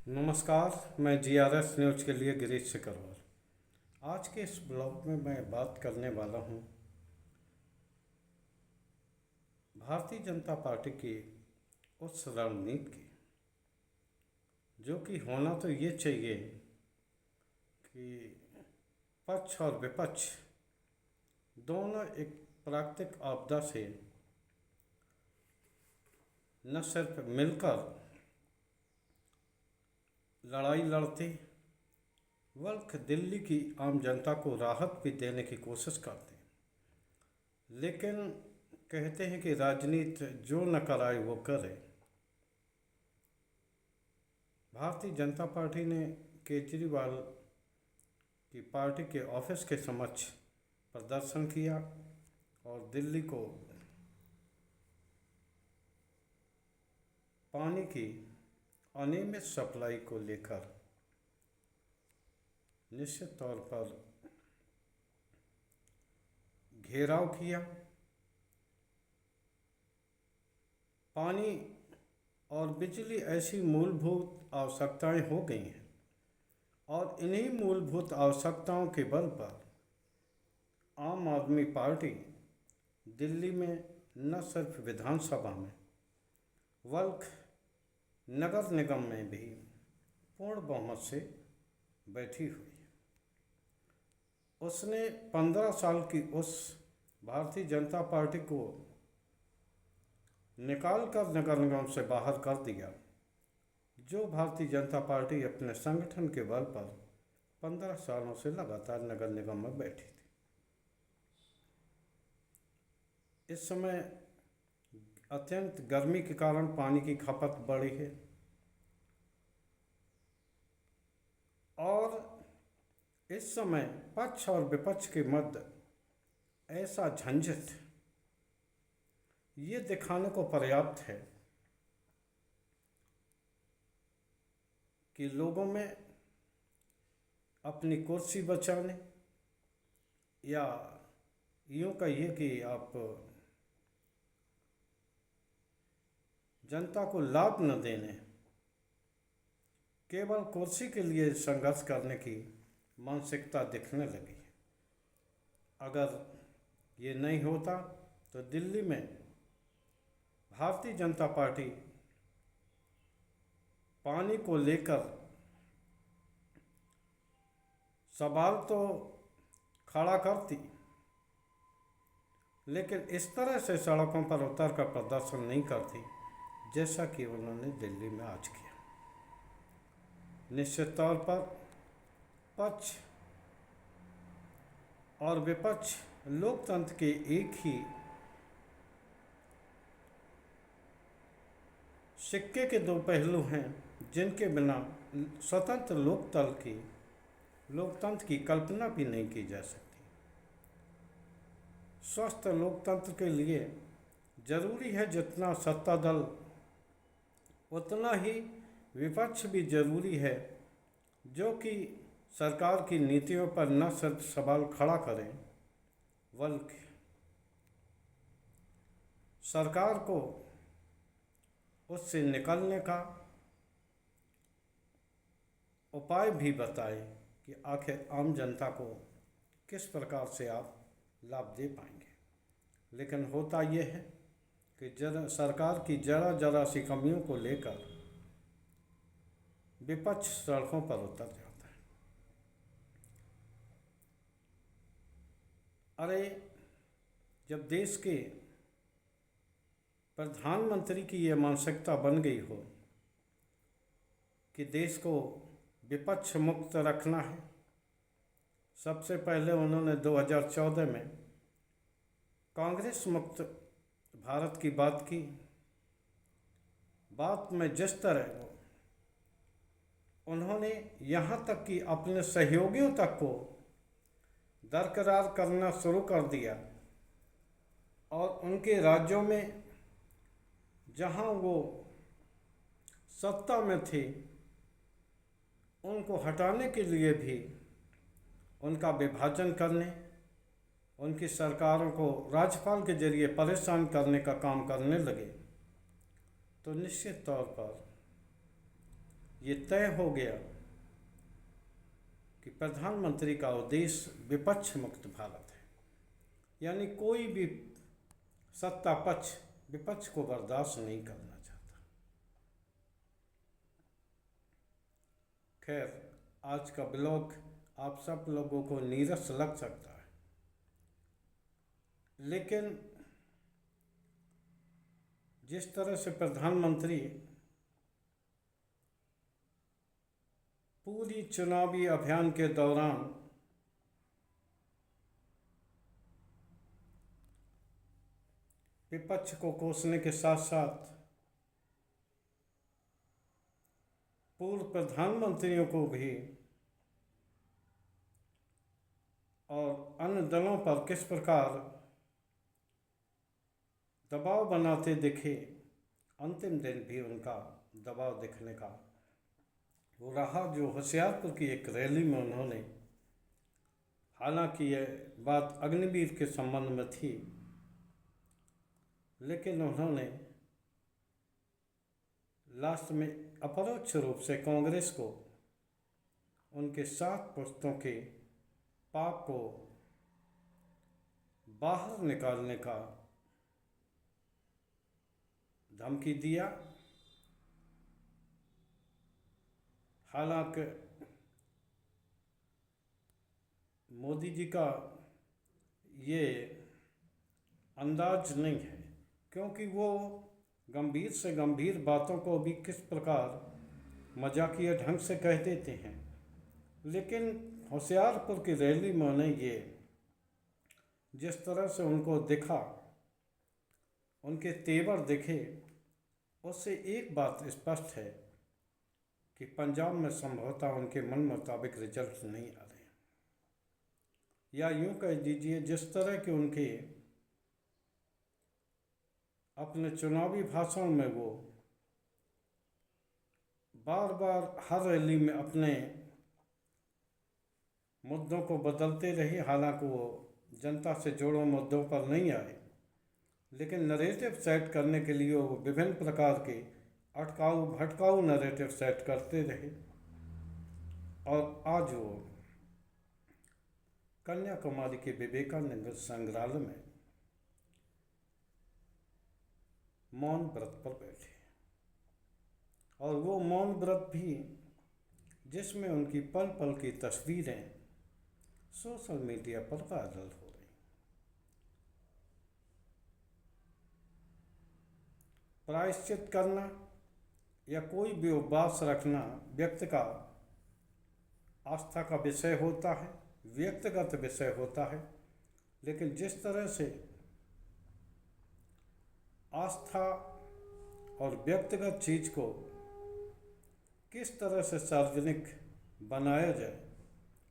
नमस्कार। मैं GRS news के लिए गिरीश सिकरवार। आज के इस ब्लॉग में मैं बात करने वाला हूँ भारतीय जनता पार्टी की उस रणनीति की, जो कि होना तो ये चाहिए कि पक्ष और विपक्ष दोनों एक प्राकृतिक आपदा से न सिर्फ मिलकर लड़ाई लड़ते बल्कि दिल्ली की आम जनता को राहत भी देने की कोशिश करते हैं। लेकिन कहते हैं कि राजनीति जो न कराए वो करे। भारतीय जनता पार्टी ने केजरीवाल की पार्टी के ऑफिस के समक्ष प्रदर्शन किया और दिल्ली को पानी की अनियमित सप्लाई को लेकर निश्चित तौर पर घेराव किया। पानी और बिजली ऐसी मूलभूत आवश्यकताएं हो गई हैं और इन्हीं मूलभूत आवश्यकताओं के बल पर आम आदमी पार्टी दिल्ली में न सिर्फ विधानसभा में बल्कि नगर निगम में भी पूर्ण बहुमत से बैठी हुई है। उसने 15 साल की उस भारतीय जनता पार्टी को निकाल कर नगर निगम से बाहर कर दिया, जो भारतीय जनता पार्टी अपने संगठन के बल पर 15 सालों से लगातार नगर निगम में बैठी थी। इस समय अत्यंत गर्मी के कारण पानी की खपत बढ़ी है और इस समय पक्ष और विपक्ष के मध्य ऐसा झंझट ये दिखाने को पर्याप्त है कि लोगों में अपनी कुर्सी बचाने या यूँ कहिए कि आप जनता को लाभ न देने, केवल कुर्सी के लिए संघर्ष करने की मानसिकता दिखने लगी है। अगर ये नहीं होता तो दिल्ली में भारतीय जनता पार्टी पानी को लेकर सवाल तो खड़ा करती, लेकिन इस तरह से सड़कों पर उतर कर प्रदर्शन नहीं करती जैसा कि उन्होंने दिल्ली में आज किया। निश्चित तौर पर पक्ष और विपक्ष लोकतंत्र के एक ही सिक्के के दो पहलू हैं, जिनके बिना स्वतंत्र लोकतंत्र की कल्पना भी नहीं की जा सकती। स्वस्थ लोकतंत्र के लिए जरूरी है जितना सत्ता दल उतना ही विपक्ष भी जरूरी है, जो कि सरकार की नीतियों पर न सिर्फ सवाल खड़ा करें बल्कि सरकार को उससे निकलने का उपाय भी बताए कि आखिर आम जनता को किस प्रकार से आप लाभ दे पाएंगे। लेकिन होता यह है कि सरकार की जरा सी कमियों को लेकर विपक्ष सड़कों पर उतर जाता है। अरे, जब देश के प्रधानमंत्री की ये मानसिकता बन गई हो कि देश को विपक्ष मुक्त रखना है, सबसे पहले उन्होंने 2014 में कांग्रेस मुक्त भारत की बात की। बात में जिस तरह उन्होंने यहाँ तक कि अपने सहयोगियों तक को दरकिरार करना शुरू कर दिया और उनके राज्यों में जहाँ वो सत्ता में थे उनको हटाने के लिए भी उनका विभाजन करने, उनकी सरकारों को राज्यपाल के जरिए परेशान करने का काम करने लगे। तो निश्चित तौर पर ये तय हो गया कि प्रधानमंत्री का उद्देश्य विपक्ष मुक्त भारत है, यानी कोई भी सत्ता पक्ष विपक्ष को बर्दाश्त नहीं करना चाहता। खैर, आज का ब्लॉग आप सब लोगों को नीरस लग सकता है, लेकिन जिस तरह से प्रधानमंत्री पूरी चुनावी अभियान के दौरान विपक्ष को कोसने के साथ साथ पूर्व प्रधानमंत्रियों को भी और अन्य दलों पर किस प्रकार दबाव बनाते दिखे, अंतिम दिन भी उनका दबाव दिखने का वो रहा, जो होशियारपुर की एक रैली में उन्होंने, हालांकि यह बात अग्निवीर के संबंध में थी, लेकिन उन्होंने लास्ट में अपरोक्ष रूप से कांग्रेस को उनके 7 पुश्तों के पाप को बाहर निकालने का धमकी दिया। हालांकि मोदी जी का ये अंदाज नहीं है, क्योंकि वो गंभीर से गंभीर बातों को भी किस प्रकार मजाकिया ढंग से कह देते हैं, लेकिन होशियारपुर की रैली में उन्हें ये जिस तरह से उनको दिखा, उनके तेवर दिखे, उससे एक बात स्पष्ट है कि पंजाब में संभवतः उनके मन मुताबिक रिजल्ट नहीं आ रहे, या यूं कह दीजिए जिस तरह के उनके अपने चुनावी भाषण में वो बार बार हर रैली में अपने मुद्दों को बदलते रहे। हालांकि वो जनता से जुड़े मुद्दों पर नहीं आए, लेकिन नरेटिव सेट करने के लिए वो विभिन्न प्रकार के अटकाऊ भटकाऊ नरेटिव सेट करते रहे, और आज वो कन्याकुमारी के विवेकानंद संग्रहालय में मौन व्रत पर बैठे, और वो मौन व्रत भी जिसमें उनकी पल पल की तस्वीरें सोशल मीडिया पर वायरल हो रही। प्रायश्चित करना या कोई भी उपवास रखना व्यक्ति का आस्था का विषय होता है, व्यक्तिगत विषय होता है, लेकिन जिस तरह से आस्था और व्यक्तिगत चीज को किस तरह से सार्वजनिक बनाया जाए,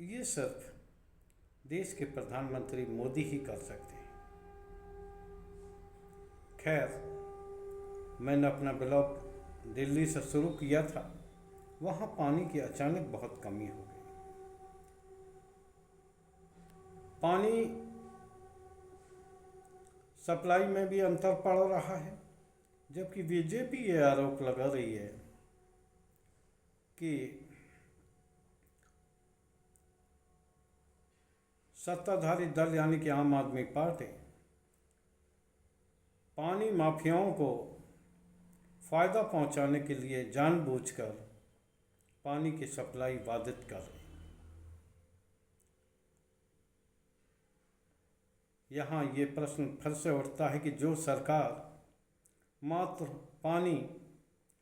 ये सिर्फ देश के प्रधानमंत्री मोदी ही कर सकते हैं। खैर, मैंने अपना ब्लॉग दिल्ली से शुरू किया था, वहाँ पानी की अचानक बहुत कमी हो गई। पानी सप्लाई में भी अंतर पड़ रहा है, जबकि बीजेपी ये आरोप लगा रही है कि सत्ताधारी दल यानी कि आम आदमी पार्टी पानी माफियाओं को फायदा पहुंचाने के लिए जानबूझकर पानी की सप्लाई बाधित कर रही। यहाँ ये प्रश्न फिर से उठता है कि जो सरकार मात्र पानी,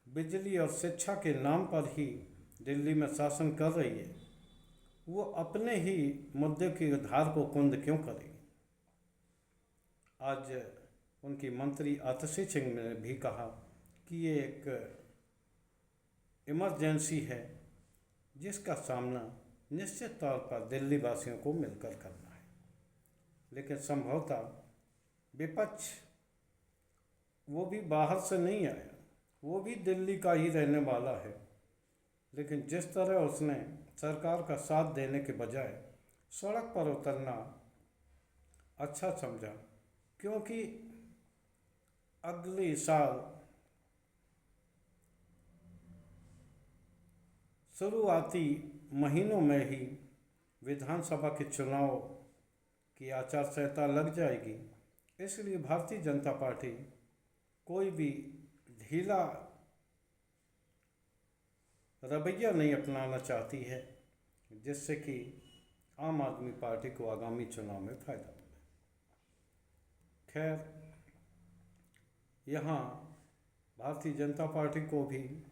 बिजली और शिक्षा के नाम पर ही दिल्ली में शासन कर रही है, वो अपने ही मुद्दे की धार को कुंद क्यों करेगी। आज उनकी मंत्री आतिशी सिंह ने भी कहा कि ये एक इमरजेंसी है जिसका सामना निश्चित तौर पर दिल्ली वासियों को मिलकर करना है, लेकिन संभवतः विपक्ष वो भी बाहर से नहीं आया, वो भी दिल्ली का ही रहने वाला है, लेकिन जिस तरह उसने सरकार का साथ देने के बजाय सड़क पर उतरना अच्छा समझा, क्योंकि अगले साल शुरुआती महीनों में ही विधानसभा के चुनाव की आचार संहिता लग जाएगी, इसलिए भारतीय जनता पार्टी कोई भी ढीला रवैया नहीं अपनाना चाहती है, जिससे कि आम आदमी पार्टी को आगामी चुनाव में फायदा मिले। खैर, यहाँ भारतीय जनता पार्टी को भी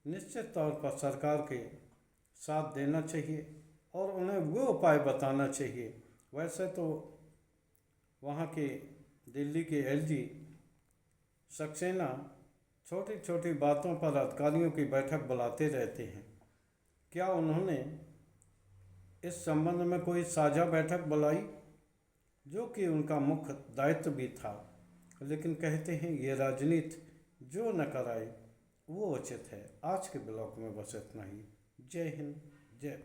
निश्चित तौर पर सरकार के साथ देना चाहिए और उन्हें वो उपाय बताना चाहिए। वैसे तो वहाँ के दिल्ली के एलजी सक्सेना छोटी छोटी बातों पर अधिकारियों की बैठक बुलाते रहते हैं। क्या उन्होंने इस संबंध में कोई साझा बैठक बुलाई, जो कि उनका मुख्य दायित्व भी था? लेकिन कहते हैं ये राजनीति जो न कराए वो उचित है। आज के ब्लॉग में बस इतना ही। जय हिंद।